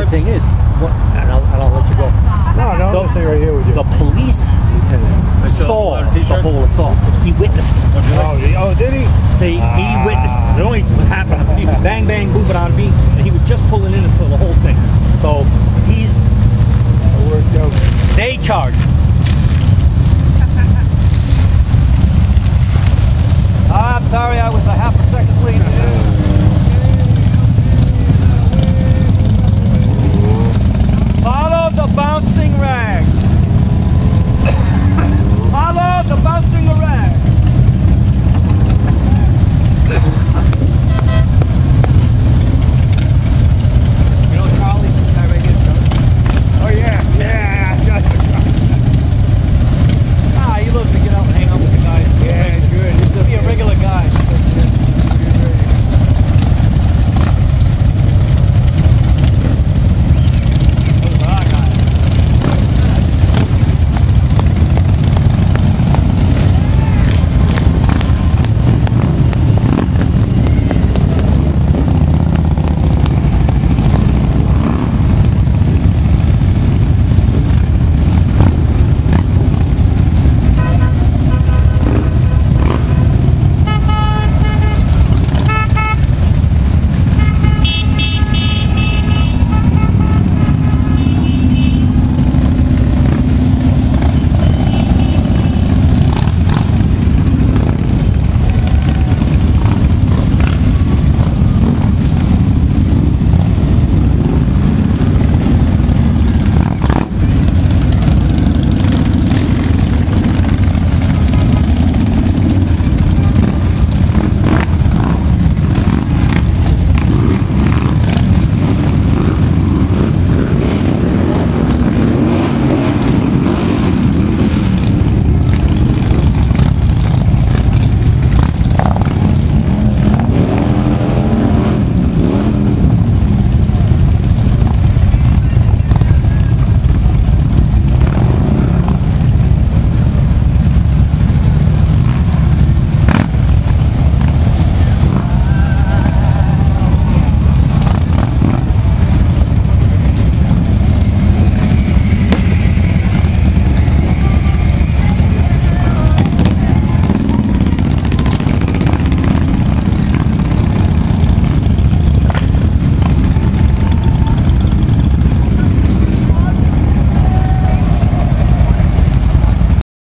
crazy thing is, and I'll let you go. No, I'll stay right here with you. The police lieutenant saw the whole assault. He witnessed it. Oh, did he? See, he witnessed it. It only happened a few bang, bang, boom, it on me, and he was just pulling in and saw the whole